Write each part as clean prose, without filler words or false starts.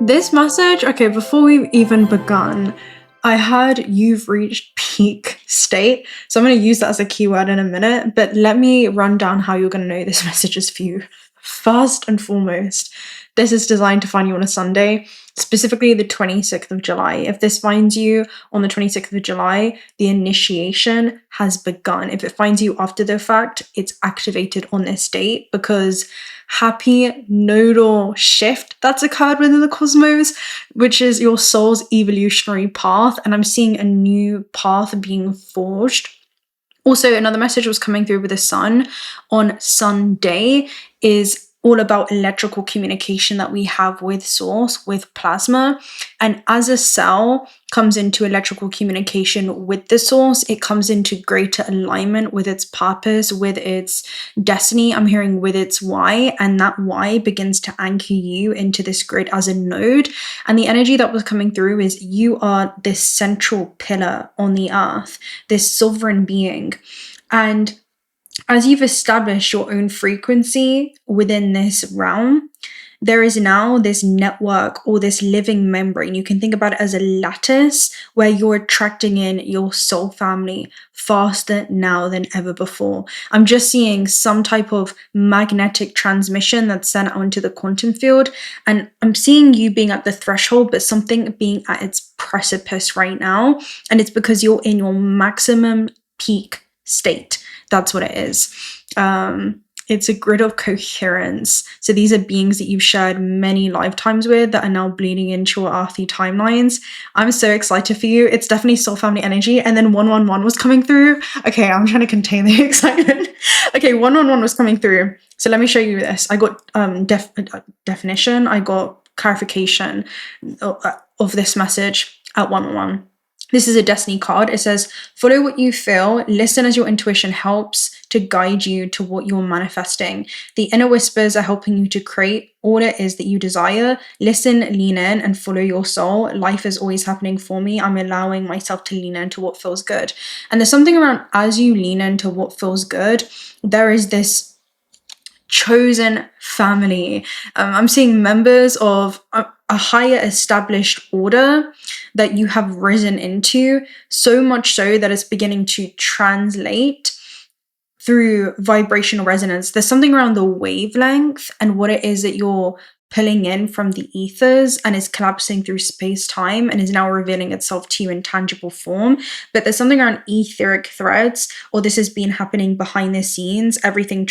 This message, okay, before we've even begun, I heard you've reached peak state. So I'm going to use that as a keyword in a minute, but let me run down how you're going to know this message is for you. First and foremost, this is designed to find you on a Sunday, specifically the 26th of July. If this finds you on the 26th of July, the initiation has begun. If it finds you after the fact, it's activated on this date because happy nodal shift that's occurred within the cosmos, which is your soul's evolutionary path. And I'm seeing a new path being forged. Also, another message was coming through with the sun on Sunday is all about electrical communication that we have with source, with plasma. And as a cell comes into electrical communication with the source, it comes into greater alignment with its purpose, with its destiny. I'm hearing with its why, and that why begins to anchor you into this grid as a node. And the energy that was coming through is you are this central pillar on the earth, this sovereign being. And as you've established your own frequency within this realm, there is now this network or this living membrane. You can think about it as a lattice where you're attracting in your soul family faster now than ever before. I'm just seeing some type of magnetic transmission that's sent out into the quantum field. And I'm seeing you being at the threshold, but something being at its precipice right now. And it's because you're in your maximum peak state. That's what it is. It's a grid of coherence. So these are beings that you've shared many lifetimes with that are now bleeding into your earthy timelines. I'm so excited for you. It's definitely soul family energy. And then 111 was coming through. Okay, I'm trying to contain the excitement. Okay, 111 was coming through. So let me show you this. I got definition. I got clarification of this message at 111. This is a destiny card. It says, follow what you feel, listen as your intuition helps to guide you to what you're manifesting. The inner whispers are helping you to create all it is that you desire. Listen, lean in, and follow your soul. Life is always happening for me. I'm allowing myself to lean into what feels good. And there's something around as you lean into what feels good, there is this chosen family. I'm seeing members of a higher established order that you have risen into, so much so that it's beginning to translate through vibrational resonance. There's something around the wavelength and what it is that you're pulling in from the ethers and is collapsing through space-time and is now revealing itself to you in tangible form. But there's something around etheric threads, or this has been happening behind the scenes. Everything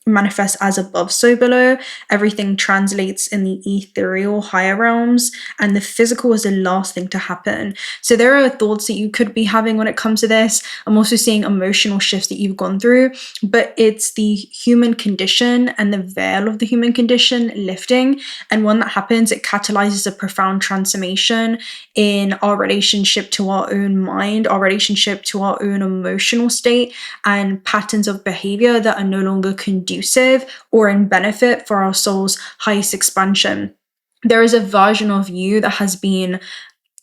manifests as above, so below. Everything translates in the ethereal higher realms, and the physical is the last thing to happen. So there are thoughts that you could be having when it comes to this. I'm also seeing emotional shifts that you've gone through, but it's the human condition and the veil of the human condition lifting. And when that happens, it catalyzes a profound transformation in our relationship to our own mind, our relationship to our own emotional state, and patterns of behavior that are no longer conducive or in benefit for our soul's highest expansion. There is a version of you that has been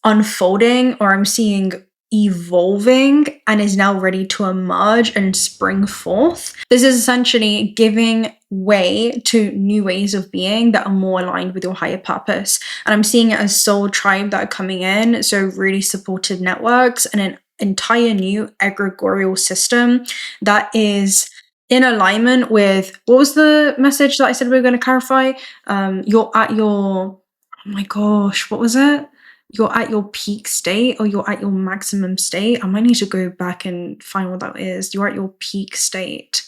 unfolding, or I'm seeing evolving, and is now ready to emerge and spring forth. This is essentially giving way to new ways of being that are more aligned with your higher purpose. And I'm seeing it as soul tribe that are coming in, so really supportive networks and an entire new egregorial system that is in alignment with, what was the message that I said we were going to clarify? You're at your, oh my gosh, what was it? You're at your peak state, or you're at your maximum state. I might need to go back and find what that is. You're at your peak state.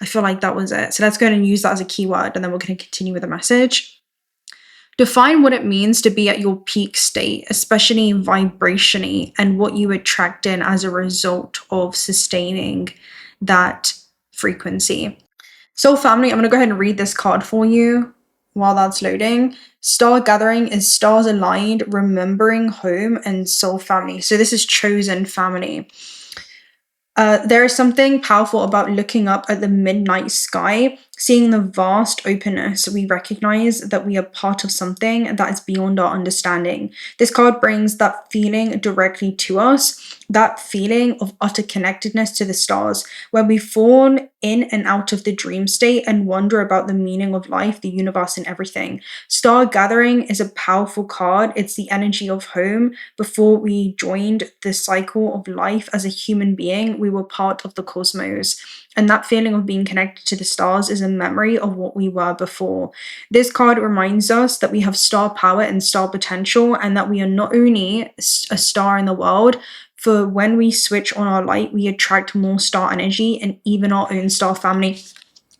I feel like that was it. So let's go ahead and use that as a keyword, and then we're going to continue with the message. Define what it means to be at your peak state, especially vibrationally, and what you attract in as a result of sustaining that frequency. Soul family, I'm going to go ahead and read this card for you while that's loading. Star gathering is stars aligned, remembering home and soul family. So this is chosen family. There is something powerful about looking up at the midnight sky Seeing the vast openness, we recognize that we are part of something that is beyond our understanding. This card brings that feeling directly to us, that feeling of utter connectedness to the stars, where we fall in and out of the dream state and wonder about the meaning of life, the universe, and everything. Star Gathering is a powerful card. It's the energy of home. Before we joined the cycle of life as a human being, we were part of the cosmos. And that feeling of being connected to the stars is a memory of what we were before. This card reminds us that we have star power and star potential, and that we are not only a star in the world. For when we switch on our light, we attract more star energy and even our own star family.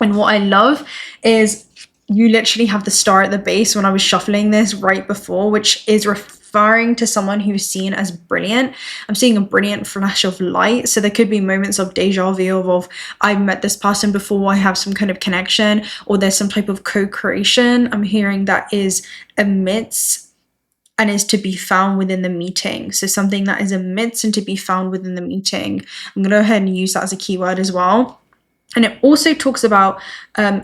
And what I love is you literally have the star at the base when I was shuffling this right before, which is referring to someone who's seen as brilliant. I'm seeing a brilliant flash of light. So there could be moments of deja vu of I've met this person before, I have some kind of connection, or there's some type of co-creation. I'm hearing that is amidst and is to be found within the meeting. So something that is amidst and to be found within the meeting. I'm going to go ahead and use that as a keyword as well. And it also talks about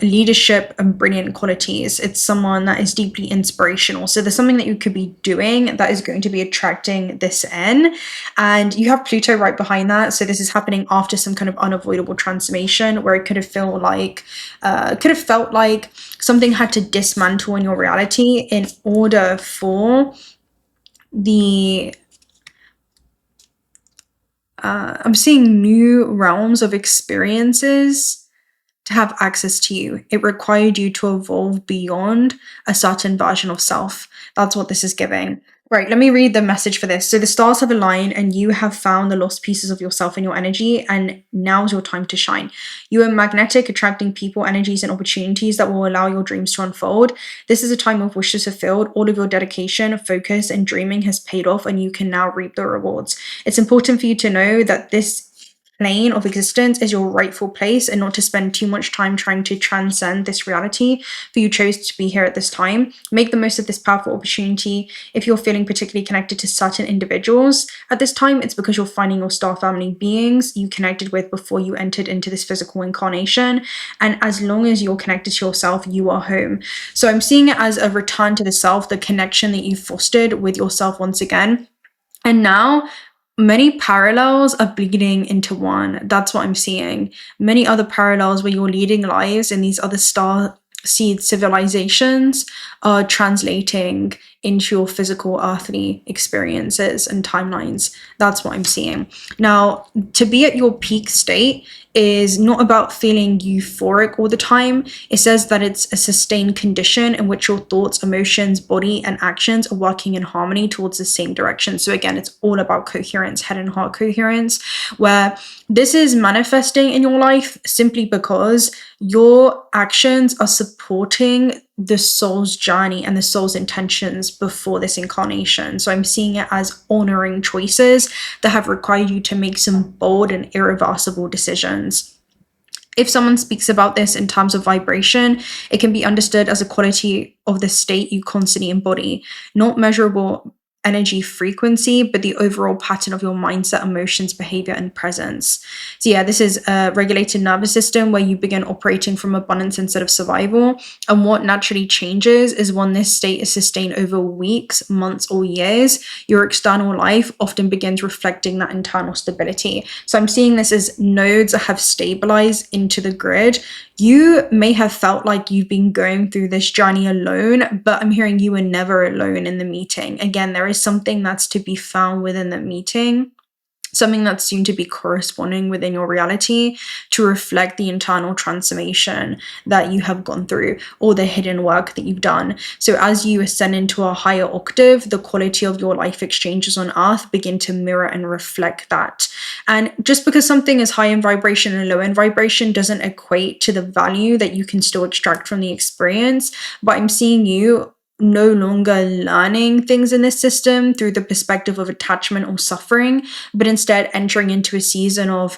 leadership and brilliant qualities. It's someone that is deeply inspirational. So there's something that you could be doing that is going to be attracting this in. And you have Pluto right behind that. So this is happening after some kind of unavoidable transformation where it could have felt like something had to dismantle in your reality in order for the I'm seeing new realms of experiences to have access to you. It required you to evolve beyond a certain version of self. That's what this is giving. Right, let me read the message for this. So the stars have aligned and you have found the lost pieces of yourself and your energy, and now's your time to shine. You are magnetic, attracting people, energies, and opportunities that will allow your dreams to unfold. This is a time of wishes fulfilled. All of your dedication, focus, and dreaming has paid off, and you can now reap the rewards. It's important for you to know that this plane of existence is your rightful place, and not to spend too much time trying to transcend this reality, for you chose to be here at this time. Make the most of this powerful opportunity. If you're feeling particularly connected to certain individuals at this time, it's because you're finding your star family beings you connected with before you entered into this physical incarnation. And as long as you're connected to yourself, you are home. So I'm seeing it as a return to the self, the connection that you fostered with yourself once again. And now many parallels are bleeding into one. That's what I'm seeing. Many other parallels where you're leading lives in these other star seed civilizations are translating into your physical earthly experiences and timelines. That's what I'm seeing. Now, to be at your peak state is not about feeling euphoric all the time. It says that it's a sustained condition in which your thoughts, emotions, body, and actions are working in harmony towards the same direction. So again, it's all about coherence, head and heart coherence, where this is manifesting in your life simply because your actions are supporting the soul's journey and the soul's intentions before this incarnation. So I'm seeing it as honoring choices that have required you to make some bold and irreversible decisions. If someone speaks about this in terms of vibration, it can be understood as a quality of the state you constantly embody, not measurable energy frequency, but the overall pattern of your mindset, emotions, behavior, and presence. So yeah, this is a regulated nervous system where you begin operating from abundance instead of survival. And what naturally changes is when this state is sustained over weeks, months, or years, your external life often begins reflecting that internal stability. So I'm seeing this as nodes that have stabilized into the grid. You may have felt like you've been going through this journey alone, but I'm hearing you were never alone in the meeting. Again, there is something that's to be found within the meeting, something that's soon to be corresponding within your reality to reflect the internal transformation that you have gone through or the hidden work that you've done. So as you ascend into a higher octave, the quality of your life exchanges on earth begin to mirror and reflect that. And just because something is high in vibration and low in vibration doesn't equate to the value that you can still extract from the experience. But I'm seeing you no longer learning things in this system through the perspective of attachment or suffering, but instead entering into a season of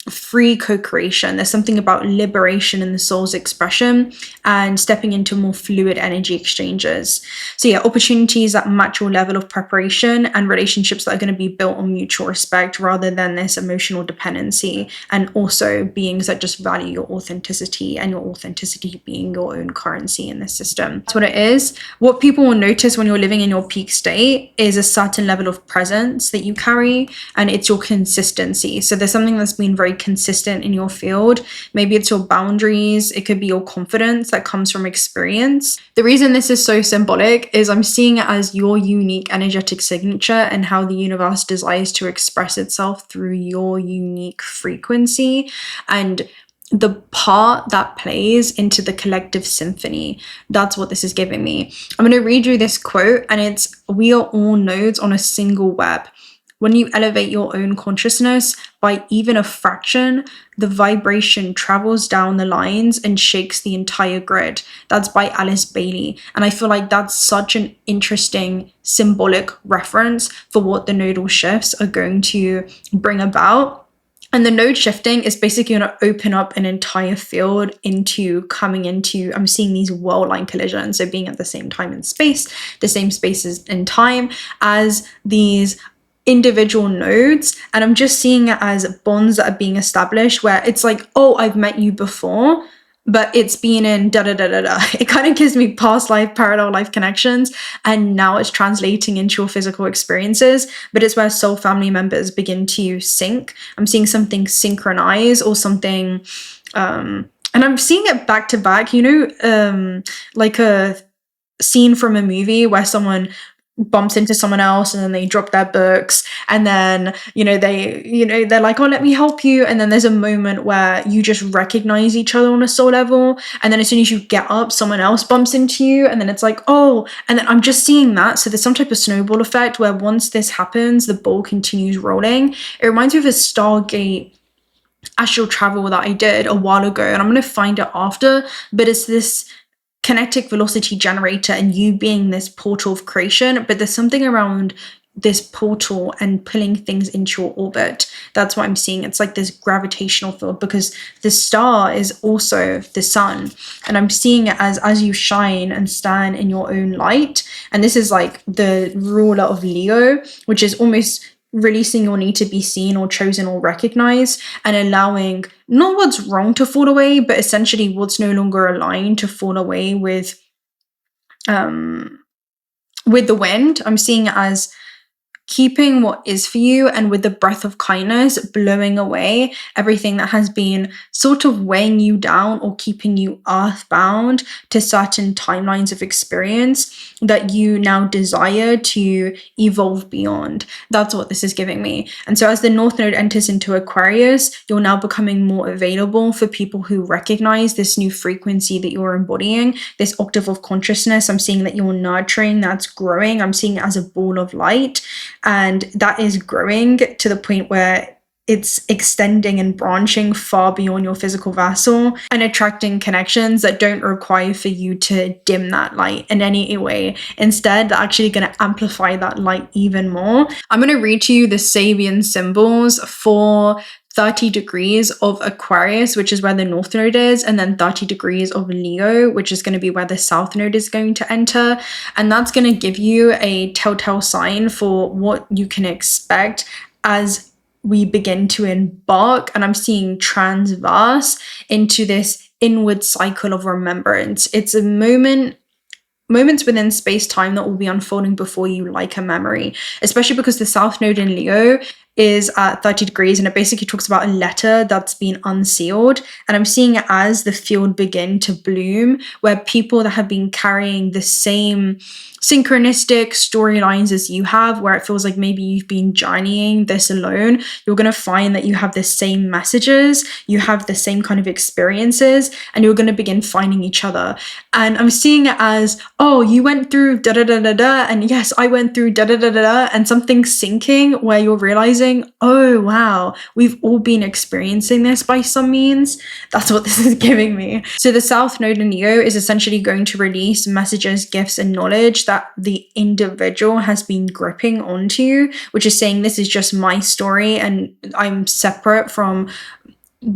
free co-creation. There's something about liberation in the soul's expression and stepping into more fluid energy exchanges. So yeah, opportunities that match your level of preparation and relationships that are going to be built on mutual respect rather than this emotional dependency, and also beings that just value your authenticity, and your authenticity being your own currency in this system. That's what it is. What people will notice when you're living in your peak state is a certain level of presence that you carry, and it's your consistency. So there's something that's been very consistent in your field. Maybe it's your boundaries, it could be your confidence that comes from experience. The reason this is so symbolic is I'm seeing it as your unique energetic signature and how the universe desires to express itself through your unique frequency and the part that plays into the collective symphony. That's what this is giving me. I'm going to read you this quote, and it's, "We are all nodes on a single web. When you elevate your own consciousness by even a fraction, the vibration travels down the lines and shakes the entire grid." That's by Alice Bailey. And I feel like that's such an interesting symbolic reference for what the nodal shifts are going to bring about. And the node shifting is basically going to open up an entire field into coming into, I'm seeing these world line collisions. So being at the same time in space, the same spaces in time as these individual nodes. And I'm just seeing it as bonds that are being established where it's like, oh, I've met you before, but it's been in da-da-da-da-da. It kind of gives me past life, parallel life connections. And now it's translating into your physical experiences, but it's where soul family members begin to sync. I'm seeing something synchronize or something, and I'm seeing it back to back, like a scene from a movie where someone bumps into someone else and then they drop their books, and then they're like, oh, let me help you, and then there's a moment where you just recognize each other on a soul level, and then as soon as you get up, someone else bumps into you, and then it's like, oh, and then I'm just seeing that. So there's some type of snowball effect where once this happens, the ball continues rolling. It reminds me of a Stargate astral travel that I did a while ago, and I'm going to find it after, but it's this kinetic velocity generator and you being this portal of creation, but there's something around this portal and pulling things into your orbit. That's what I'm seeing. It's like this gravitational field, because the star is also the sun, and I'm seeing it as you shine and stand in your own light. And this is like the ruler of Leo, which is almost releasing your need to be seen or chosen or recognized, and allowing not what's wrong to fall away, but essentially what's no longer aligned to fall away with the wind. I'm seeing it as keeping what is for you, and with the breath of kindness, blowing away everything that has been sort of weighing you down or keeping you earthbound to certain timelines of experience that you now desire to evolve beyond. That's what this is giving me. And so as the North Node enters into Aquarius, you're now becoming more available for people who recognize this new frequency that you're embodying, this octave of consciousness. I'm seeing that you're nurturing, that's growing. I'm seeing it as a ball of light. And that is growing to the point where it's extending and branching far beyond your physical vessel and attracting connections that don't require for you to dim that light in any way. Instead, they're actually going to amplify that light even more. I'm going to read to you the Sabian symbols for 30 degrees of Aquarius, which is where the North Node is, and then 30 degrees of Leo, which is going to be where the South Node is going to enter. And that's going to give you a telltale sign for what you can expect as we begin to embark, and I'm seeing transverse into this inward cycle of remembrance. It's a moments within space-time that will be unfolding before you like a memory, especially because the South Node in Leo is at 30 degrees, and it basically talks about a letter that's been unsealed. And I'm seeing it as the field begin to bloom, where people that have been carrying the same synchronistic storylines as you have, where it feels like maybe you've been journeying this alone, you're going to find that you have the same messages, you have the same kind of experiences, and you're going to begin finding each other. And I'm seeing it as, oh, you went through da-da-da-da-da, and yes, I went through da-da-da-da-da, and something syncing where you're realizing, oh, wow, we've all been experiencing this by some means. That's what this is giving me. So the South Node in Leo is essentially going to release messages, gifts, and knowledge that the individual has been gripping onto, which is saying, this is just my story and I'm separate from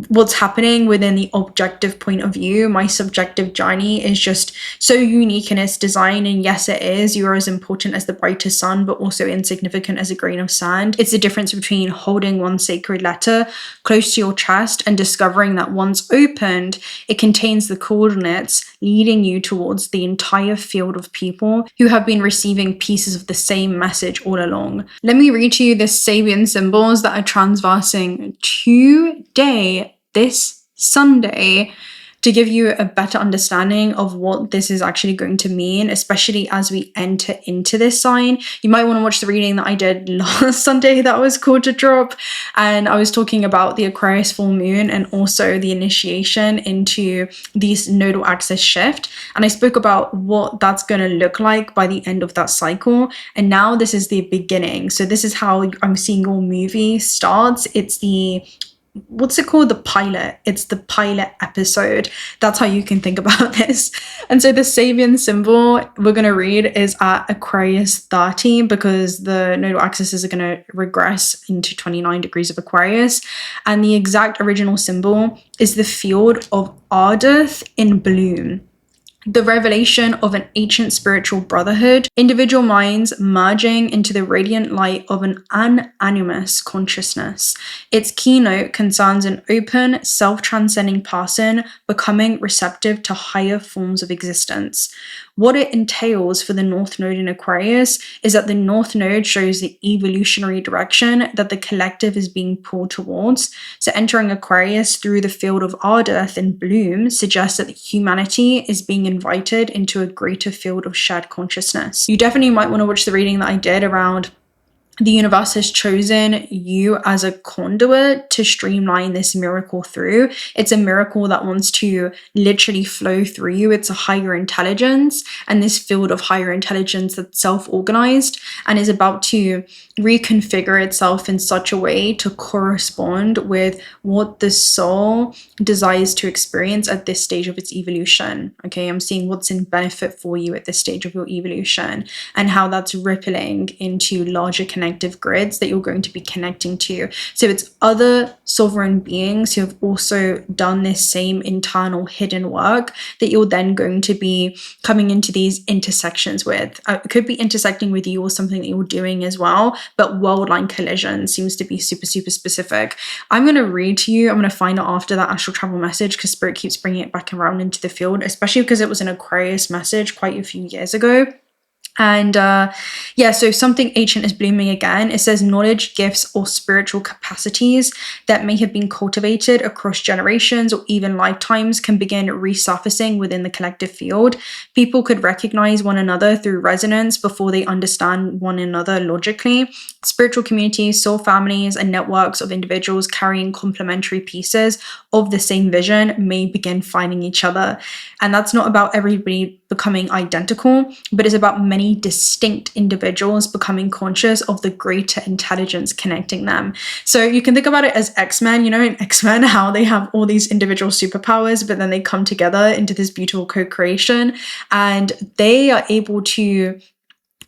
what's happening within the objective point of view. My subjective journey is just so unique in its design, and yes, it is. You are as important as the brightest sun, but also insignificant as a grain of sand. It's the difference between holding one sacred letter close to your chest and discovering that once opened, it contains the coordinates leading you towards the entire field of people who have been receiving pieces of the same message all along. Let me read to you the Sabian symbols that are transversing today, this Sunday, to give you a better understanding of what this is actually going to mean, especially as we enter into this sign. You might want to watch the reading that I did last Sunday that was called to drop, and I was talking about the Aquarius full moon and also the initiation into this nodal axis shift, and I spoke about what that's going to look like by the end of that cycle. And now this is the beginning. So this is how I'm seeing your movie starts. It's the, what's it called? The pilot. It's the pilot episode. That's how you can think about this. And so the Sabian symbol we're going to read is at Aquarius 30, because the nodal axis is going to regress into 29 degrees of Aquarius. And the exact original symbol is the field of Ardith in bloom. The revelation of an ancient spiritual brotherhood, individual minds merging into the radiant light of an unanimous consciousness. Its keynote concerns an open, self-transcending person becoming receptive to higher forms of existence. What it entails for the North Node in Aquarius is that the North Node shows the evolutionary direction that the collective is being pulled towards. So entering Aquarius through the field of Ardith in bloom suggests that humanity is being invited into a greater field of shared consciousness. You definitely might want to watch the reading that I did around the universe has chosen you as a conduit to streamline this miracle through. It's a miracle that wants to literally flow through you. It's a higher intelligence, and this field of higher intelligence that's self-organized and is about to reconfigure itself in such a way to correspond with what the soul desires to experience at this stage of its evolution. Okay, I'm seeing what's in benefit for you at this stage of your evolution and how that's rippling into larger connections grids that you're going to be connecting to. So it's other sovereign beings who have also done this same internal hidden work that you're then going to be coming into these intersections with. It could be intersecting with you or something that you're doing as well, but world line collision seems to be super specific. I'm going to read to you. I'm going to find out after that astral travel message, because Spirit keeps bringing it back around into the field, especially because it was an Aquarius message quite a few years ago. And yeah, so something ancient is blooming again. It says knowledge, gifts, or spiritual capacities that may have been cultivated across generations or even lifetimes can begin resurfacing within the collective field. People could recognize one another through resonance before they understand one another logically. Spiritual communities, soul families, and networks of individuals carrying complementary pieces of the same vision may begin finding each other. And that's not about everybody becoming identical, but it's about many distinct individuals becoming conscious of the greater intelligence connecting them. So you can think about it as X-Men, you know, in X-Men, how they have all these individual superpowers, but then they come together into this beautiful co-creation, and they are able to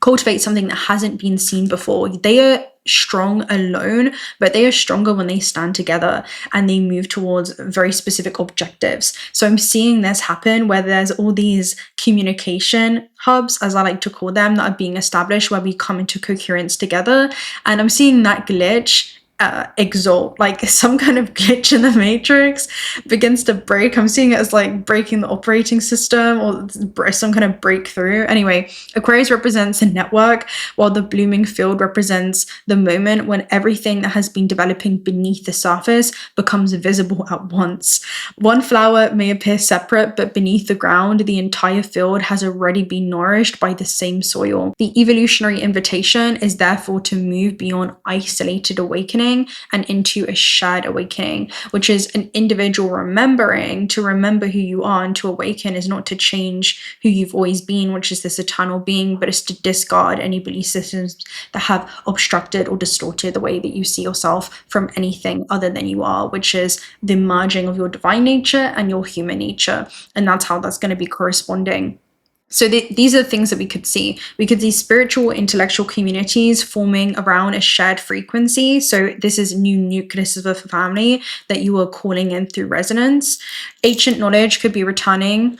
cultivate something that hasn't been seen before. They are strong alone, but they are stronger when they stand together and they move towards very specific objectives. So I'm seeing this happen where there's all these communication hubs, as I like to call them, that are being established where we come into coherence together. And I'm seeing that glitch exalt, like some kind of glitch in the matrix begins to break. I'm seeing it as like breaking the operating system or some kind of breakthrough. Anyway, Aquarius represents a network, while the blooming field represents the moment when everything that has been developing beneath the surface becomes visible at once. One flower may appear separate, but beneath the ground, the entire field has already been nourished by the same soil. The evolutionary invitation is therefore to move beyond isolated awakening and into a shared awakening, which is an individual remembering. To remember who you are and to awaken is not to change who you've always been, which is this eternal being, but it's to discard any belief systems that have obstructed or distorted the way that you see yourself from anything other than you are, which is the merging of your divine nature and your human nature. And that's how that's going to be corresponding. So these are things that we could see. We could see spiritual, intellectual communities forming around a shared frequency. So this is new nucleus of a family that you are calling in through resonance. Ancient knowledge could be returning.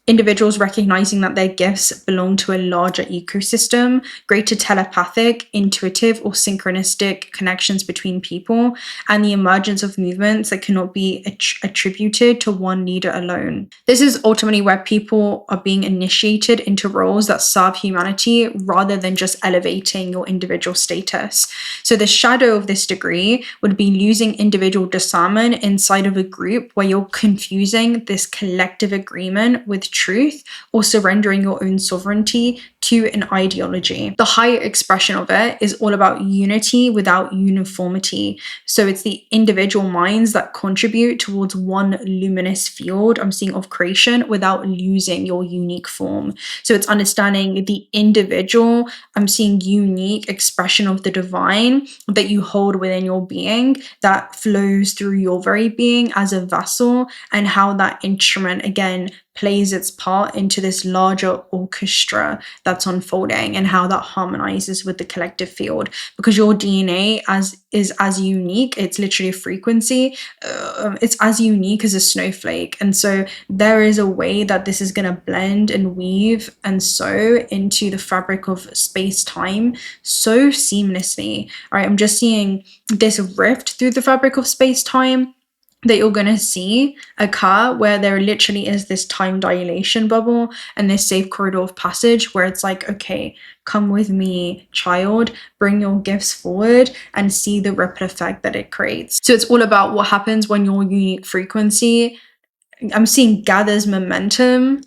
Individuals recognizing that their gifts belong to a larger ecosystem, greater telepathic, intuitive, or synchronistic connections between people, and the emergence of movements that cannot be attributed to one leader alone. This is ultimately where people are being initiated into roles that serve humanity rather than just elevating your individual status. So the shadow of this degree would be losing individual discernment inside of a group where you're confusing this collective agreement with truth or surrendering your own sovereignty to an ideology. The higher expression of it is all about unity without uniformity. So it's the individual minds that contribute towards one luminous field, I'm seeing, of creation without losing your unique form. So it's understanding the individual, I'm seeing, unique expression of the divine that you hold within your being that flows through your very being as a vessel, and how that instrument again plays its part into this larger orchestra that's unfolding, and how that harmonizes with the collective field. Because your DNA is as unique, it's literally a frequency, it's as unique as a snowflake. And so there is a way that this is going to blend and weave and sew into the fabric of space-time so seamlessly. All right, I'm just seeing this rift through the fabric of space-time that you're going to see occur, where there literally is this time dilation bubble and this safe corridor of passage where it's like, okay, come with me, child, bring your gifts forward and see the ripple effect that it creates. So it's all about what happens when your unique frequency, I'm seeing, gathers momentum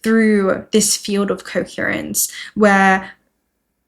through this field of coherence, where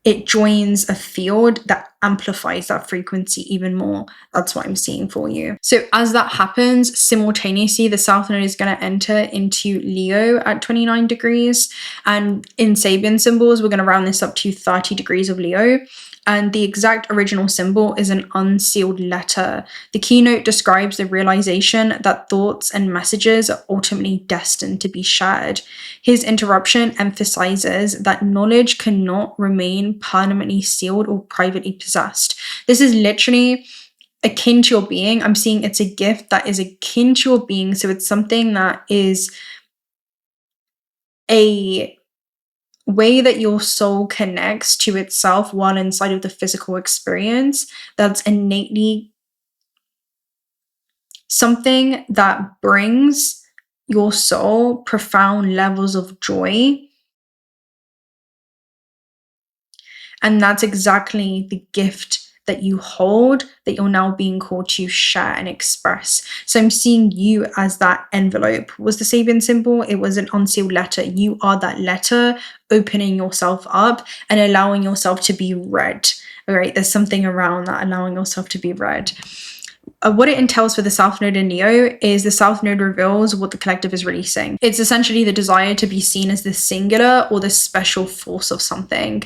it joins a field that amplifies that frequency even more. That's what I'm seeing for you. So as that happens, simultaneously, the South Node is going to enter into Leo at 29 degrees. And in Sabian symbols, we're going to round this up to 30 degrees of Leo. And the exact original symbol is an unsealed letter. The keynote describes the realization that thoughts and messages are ultimately destined to be shared. His interruption emphasizes that knowledge cannot remain permanently sealed or privately possessed. This is literally akin to your being. I'm seeing it's a gift that is akin to your being. So it's something that is a way that your soul connects to itself while inside of the physical experience, that's innately something that brings your soul profound levels of joy. And that's exactly the gift that you hold, that you're now being called to share and express. So I'm seeing you as that envelope. Was the Sabian symbol? It was an unsealed letter. You are that letter, opening yourself up and allowing yourself to be read. All right, there's something around that, allowing yourself to be read. What it entails for the South Node in Leo is the South Node reveals what the collective is releasing. It's essentially the desire to be seen as the singular or the special force of something.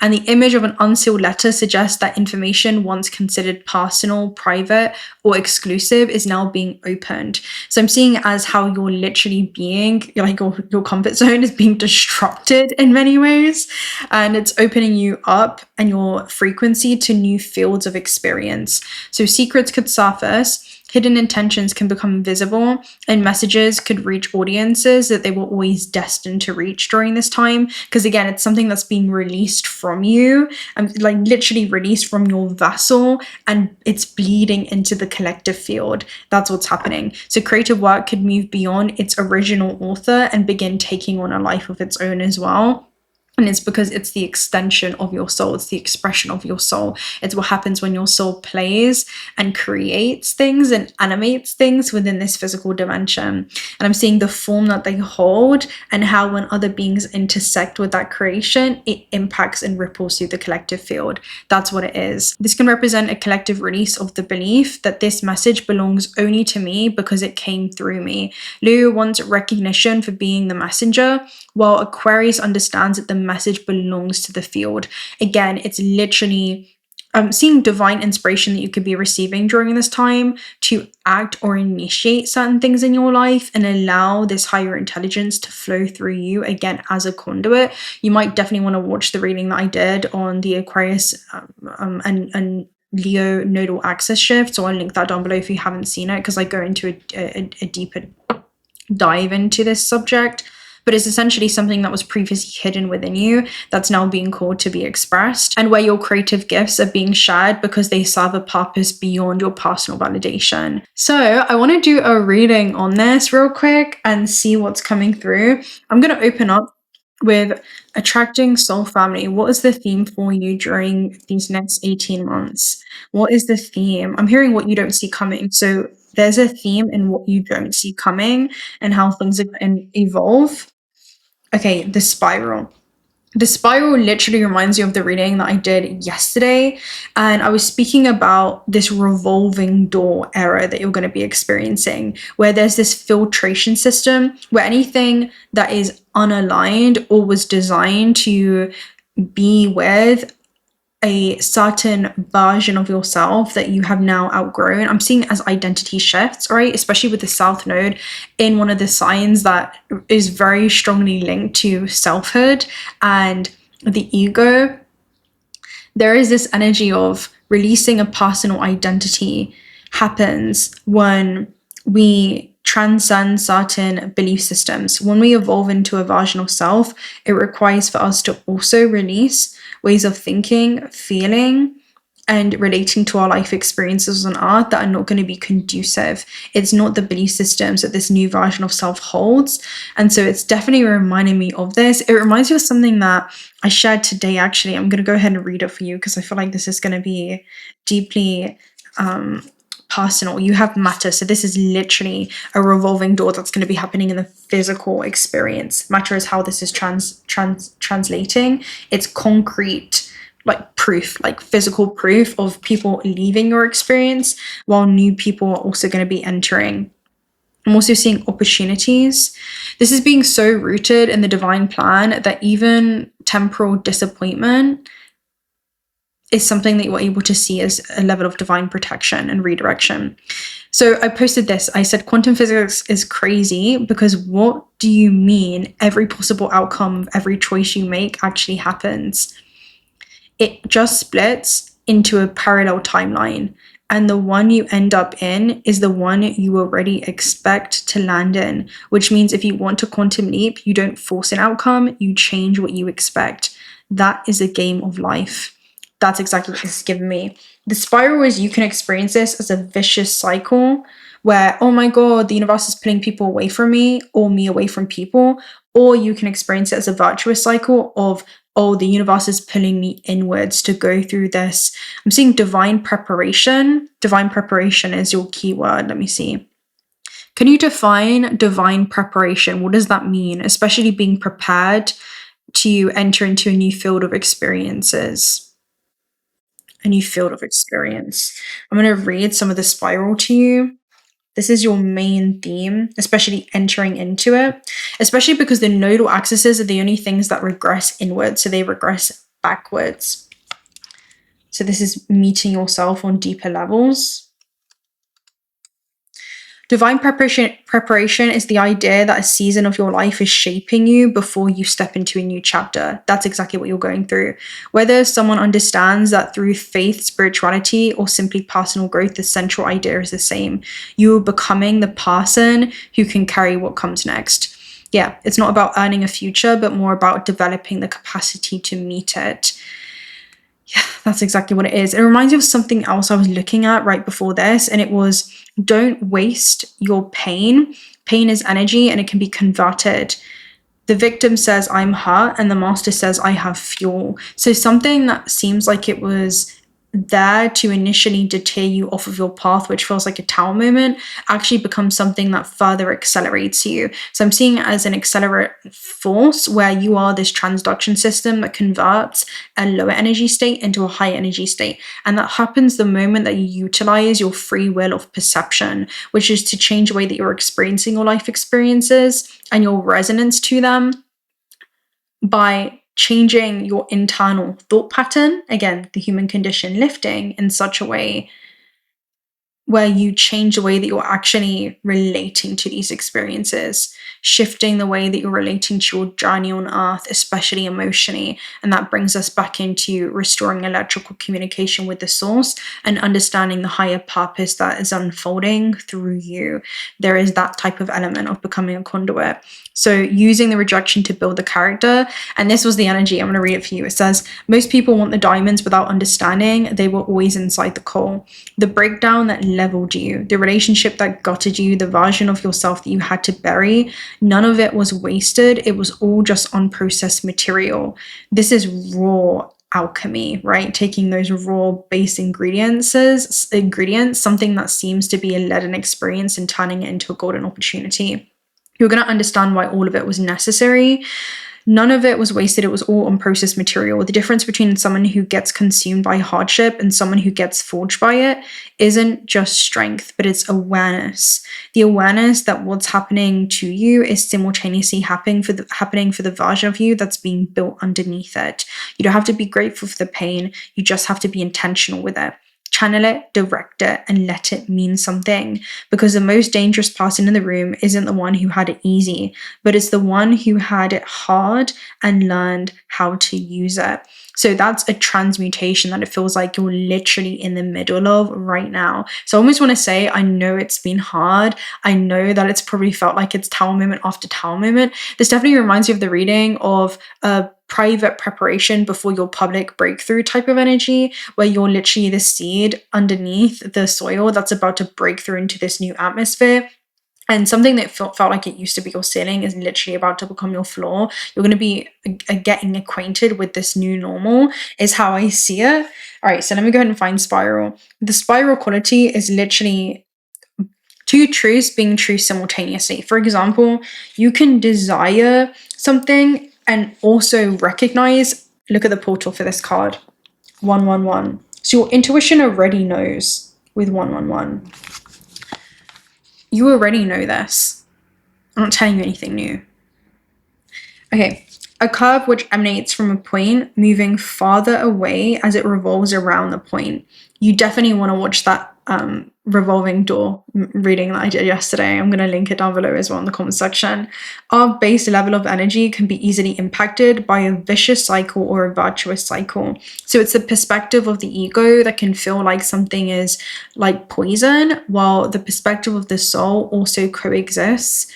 And the image of an unsealed letter suggests that information once considered personal, private, or exclusive is now being opened. So I'm seeing as how you're literally being, like your comfort zone is being disrupted in many ways. And it's opening you up and your frequency to new fields of experience. So secrets could surface, hidden intentions can become visible, and messages could reach audiences that they were always destined to reach during this time. Because again, it's something that's being released from you, and like literally released from your vessel, and it's bleeding into the collective field. That's what's happening. So creative work could move beyond its original author and begin taking on a life of its own as well. And it's because it's the extension of your soul. It's the expression of your soul. It's what happens when your soul plays and creates things and animates things within this physical dimension. And I'm seeing the form that they hold and how when other beings intersect with that creation, it impacts and ripples through the collective field. That's what it is. This can represent a collective release of the belief that this message belongs only to me because it came through me. Leo wants recognition for being the messenger, while Aquarius understands that the message belongs to the field. Again, it's literally seeing divine inspiration that you could be receiving during this time to act or initiate certain things in your life and allow this higher intelligence to flow through you, again, as a conduit. You might definitely want to watch the reading that I did on the Aquarius and Leo nodal axis shift. So I'll link that down below if you haven't seen it, because I go into a deeper dive into this subject. But it's essentially something that was previously hidden within you that's now being called to be expressed, and where your creative gifts are being shared because they serve a purpose beyond your personal validation. So I want to do a reading on this real quick and see what's coming through. I'm going to open up with attracting soul family. What is the theme for you during these next 18 months? What is the theme? I'm hearing what you don't see coming. So there's a theme in what you don't see coming and how things are going to evolve. Okay, the spiral. The spiral literally reminds you of the reading that I did yesterday. And I was speaking about this revolving door era that you're going to be experiencing, where there's this filtration system where anything that is unaligned or was designed to be with a certain version of yourself that you have now outgrown. I'm seeing it as identity shifts, right? Especially with the South Node in one of the signs that is very strongly linked to selfhood and the ego. There is this energy of releasing a personal identity happens when we transcend certain belief systems. When we evolve into a version of self, it requires for us to also release ways of thinking, feeling, and relating to our life experiences on earth that are not going to be conducive. It's not the belief systems that this new version of self holds. And so it's definitely reminding me of this. It reminds me of something that I shared today, actually. I'm going to go ahead and read it for you because I feel like this is going to be deeply personal. You have matter. So this is literally a revolving door that's going to be happening in the physical experience. Matter is how this is translating. It's concrete, like proof, like physical proof of people leaving your experience, while new people are also going to be entering. I'm also seeing opportunities. This is being so rooted in the divine plan that even temporal disappointment is something that you're able to see as a level of divine protection and redirection. So I posted this. I said, quantum physics is crazy because what do you mean every possible outcome of every choice you make actually happens? It just splits into a parallel timeline. And the one you end up in is the one you already expect to land in, which means if you want to quantum leap, you don't force an outcome, you change what you expect. That is a game of life. That's exactly what this is giving me. The spiral is you can experience this as a vicious cycle where, oh my God, the universe is pulling people away from me or me away from people. Or you can experience it as a virtuous cycle of, oh, the universe is pulling me inwards to go through this. I'm seeing divine preparation. Divine preparation is your keyword. Let me see. Can you define divine preparation? What does that mean? Especially being prepared to enter into a new field of experiences. A new field of experience. I'm going to read some of the spiral to you. This is your main theme, especially entering into it, especially because the nodal axes are the only things that regress inward, so they regress backwards. So this is meeting yourself on deeper levels. Divine preparation is the idea that a season of your life is shaping you before you step into a new chapter. That's exactly what you're going through. Whether someone understands that through faith, spirituality, or simply personal growth, the central idea is the same. You are becoming the person who can carry what comes next. Yeah, it's not about earning a future, but more about developing the capacity to meet it. Yeah, that's exactly what it is. It reminds me of something else I was looking at right before this, and it was, don't waste your pain. Pain is energy and it can be converted. The victim says, I'm hurt, and the master says, I have fuel. So something that seems like it was there to initially deter you off of your path, which feels like a tower moment, actually becomes something that further accelerates you. So I'm seeing it as an accelerate force where you are this transduction system that converts a lower energy state into a high energy state. And that happens the moment that you utilize your free will of perception, which is to change the way that you're experiencing your life experiences and your resonance to them by changing your internal thought pattern, again, the human condition lifting in such a way where you change the way that you're actually relating to these experiences, shifting the way that you're relating to your journey on earth, especially emotionally. And that brings us back into restoring electrical communication with the source and understanding the higher purpose that is unfolding through you. There is that type of element of becoming a conduit. So using the rejection to build the character, and this was the energy, I'm going to read it for you. It says, most people want the diamonds without understanding they were always inside the coal. The breakdown that leveled you, the relationship that gutted you, the version of yourself that you had to bury, none of it was wasted. It was all just unprocessed material. This is raw alchemy, right? Taking those raw base ingredients, something that seems to be a leaden experience, and turning it into a golden opportunity. You're going to understand why all of it was necessary. None of it was wasted. It was all unprocessed material. The difference between someone who gets consumed by hardship and someone who gets forged by it isn't just strength, but it's awareness. The awareness that what's happening to you is simultaneously happening for the version of you that's being built underneath it. You don't have to be grateful for the pain. You just have to be intentional with it. Channel it, direct it, and let it mean something. Because the most dangerous person in the room isn't the one who had it easy, but it's the one who had it hard and learned how to use it. So that's a transmutation that it feels like you're literally in the middle of right now. So I almost want to say, I know it's been hard. I know that it's probably felt like it's tower moment after tower moment. This definitely reminds me of the reading of a private preparation before your public breakthrough type of energy, where you're literally the seed underneath the soil that's about to break through into this new atmosphere. And something that felt like it used to be your ceiling is literally about to become your floor. You're going to be getting acquainted with this new normal, is how I see it. All right, so let me go ahead and find spiral. The spiral quality is literally two truths being true simultaneously. For example, you can desire something and also recognize, look at the portal for this card, 111. So your intuition already knows with 111. You already know this. I'm not telling you anything new. Okay, a curve which emanates from a point moving farther away as it revolves around the point. You definitely want to watch that revolving door reading that I did yesterday. I'm going to link it down below as well in the comment section. Our base level of energy can be easily impacted by a vicious cycle or a virtuous cycle. So it's the perspective of the ego that can feel like something is like poison, while the perspective of the soul also coexists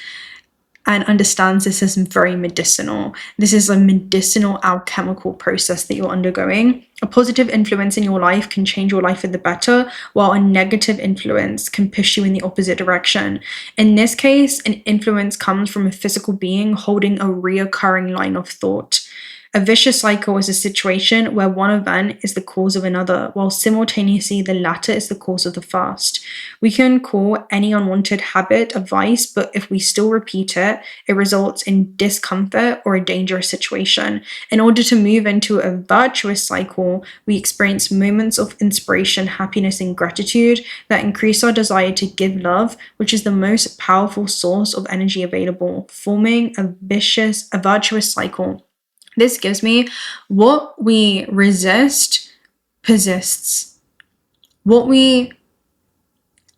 and understands this as very medicinal. This is a medicinal alchemical process that you're undergoing. A positive influence in your life can change your life for the better, while a negative influence can push you in the opposite direction. In this case, an influence comes from a physical being holding a reoccurring line of thought. A vicious cycle is a situation where one event is the cause of another, while simultaneously the latter is the cause of the first. We can call any unwanted habit a vice, but if we still repeat it, it results in discomfort or a dangerous situation. In order to move into a virtuous cycle, we experience moments of inspiration, happiness, and gratitude that increase our desire to give love, which is the most powerful source of energy available, forming a virtuous cycle. This gives me what we resist persists. What we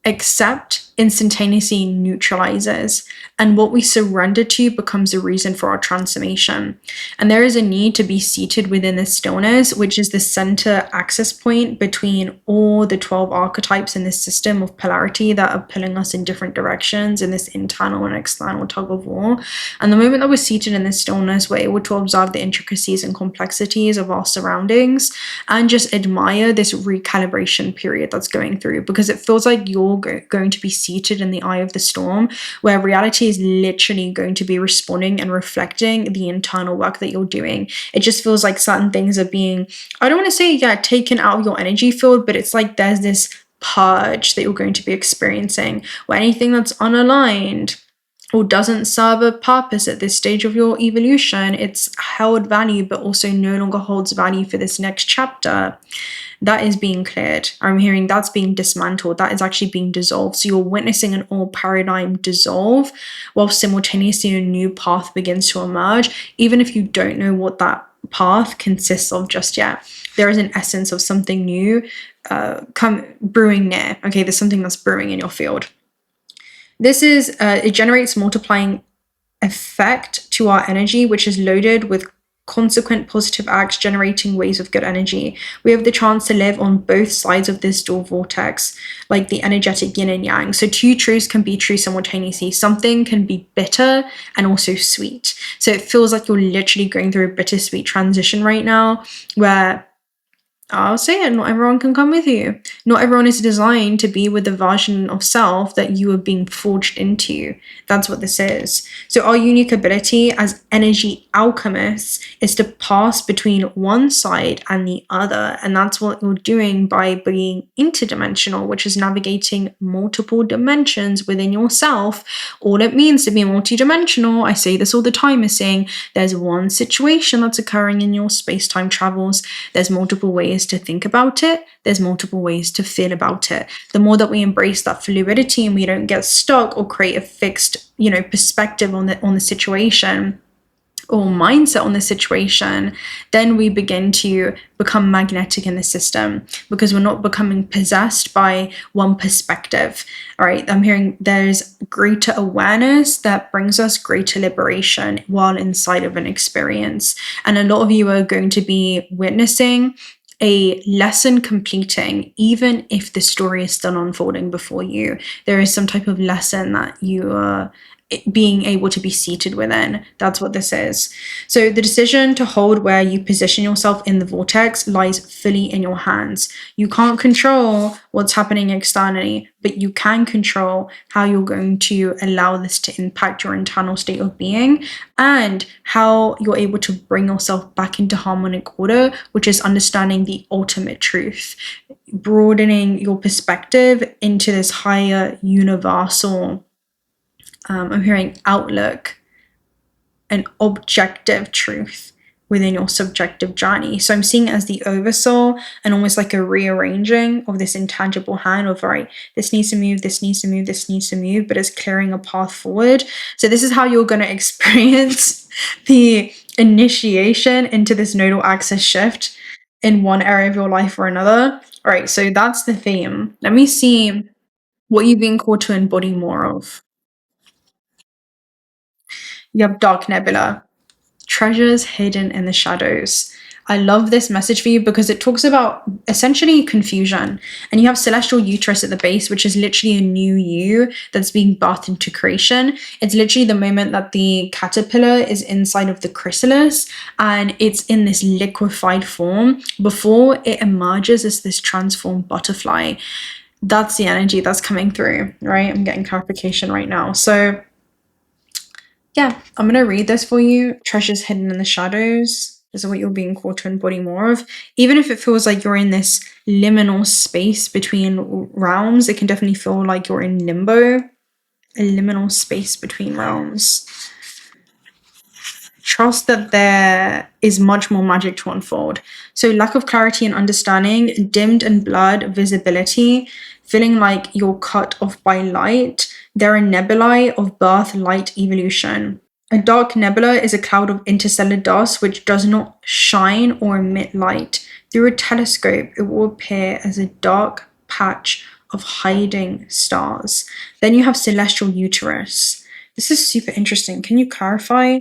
accept instantaneously neutralizes, and what we surrender to becomes a reason for our transformation. And there is a need to be seated within the stillness, which is the center access point between all the 12 archetypes in this system of polarity that are pulling us in different directions in this internal and external tug of war. And the moment that we're seated in this stillness, we're able to observe the intricacies and complexities of our surroundings and just admire this recalibration period that's going through, because it feels like you're going to be seated in the eye of the storm, where reality is literally going to be responding and reflecting the internal work that you're doing. It just feels like certain things are being, I don't want to say, taken out of your energy field, but it's like there's this purge that you're going to be experiencing, where anything that's unaligned or doesn't serve a purpose at this stage of your evolution, it's held value, but also no longer holds value for this next chapter. That is being cleared. I'm hearing that's being dismantled. That is actually being dissolved. So you're witnessing an old paradigm dissolve while simultaneously a new path begins to emerge. Even if you don't know what that path consists of just yet. There is an essence of something new brewing near. Okay, there's something that's brewing in your field. This is, it generates multiplying effect to our energy, which is loaded with consequent positive acts generating waves of good energy. We have the chance to live on both sides of this dual vortex, like the energetic yin and yang. So two truths can be true simultaneously. Something can be bitter and also sweet. So it feels like you're literally going through a bittersweet transition right now, where I'll say it, not everyone can come with you. Not everyone is designed to be with the version of self that you are being forged into. That's what this is. So our unique ability as energy alchemists is to pass between one side and the other. And that's what you're doing by being interdimensional, which is navigating multiple dimensions within yourself. All it means to be multidimensional, I say this all the time, is saying there's one situation that's occurring in your space-time travels. There's multiple ways to think about it. There's multiple ways to feel about it. The more that we embrace that fluidity and we don't get stuck or create a fixed, perspective on the situation or mindset on the situation, then we begin to become magnetic in the system, because we're not becoming possessed by one perspective. All right, I'm hearing there's greater awareness that brings us greater liberation while inside of an experience. And a lot of you are going to be witnessing a lesson completing, even if the story is still unfolding before you. There is some type of lesson that you are being able to be seated within. That's what this is. So the decision to hold where you position yourself in the vortex lies fully in your hands. You can't control what's happening externally, but you can control how you're going to allow this to impact your internal state of being, and how you're able to bring yourself back into harmonic order, which is understanding the ultimate truth, broadening your perspective into this higher universal I'm hearing outlook, an objective truth within your subjective journey. So I'm seeing it as the oversoul and almost like a rearranging of this intangible hand of, all right, this needs to move, this needs to move, this needs to move, but it's clearing a path forward. So this is how you're going to experience the initiation into this nodal axis shift in one area of your life or another. All right, so that's the theme. Let me see what you've been called to embody more of. You have Dark Nebula, treasures hidden in the shadows. I love this message for you because it talks about essentially confusion. And you have celestial uterus at the base, which is literally a new you that's being birthed into creation. It's literally the moment that the caterpillar is inside of the chrysalis and it's in this liquefied form before it emerges as this transformed butterfly. That's the energy that's coming through, right? I'm getting clarification right now. So yeah, I'm going to read this for you. Treasures hidden in the shadows. This is what you're being called to embody more of. Even if it feels like you're in this liminal space between realms, it can definitely feel like you're in limbo. A liminal space between realms. Trust that there is much more magic to unfold. So lack of clarity and understanding, dimmed and blurred visibility, feeling like you're cut off by light. There are nebulae of birth, light, evolution. A dark nebula is a cloud of interstellar dust which does not shine or emit light. Through a telescope, it will appear as a dark patch of hiding stars. Then you have celestial uterus. This is super interesting. Can you clarify?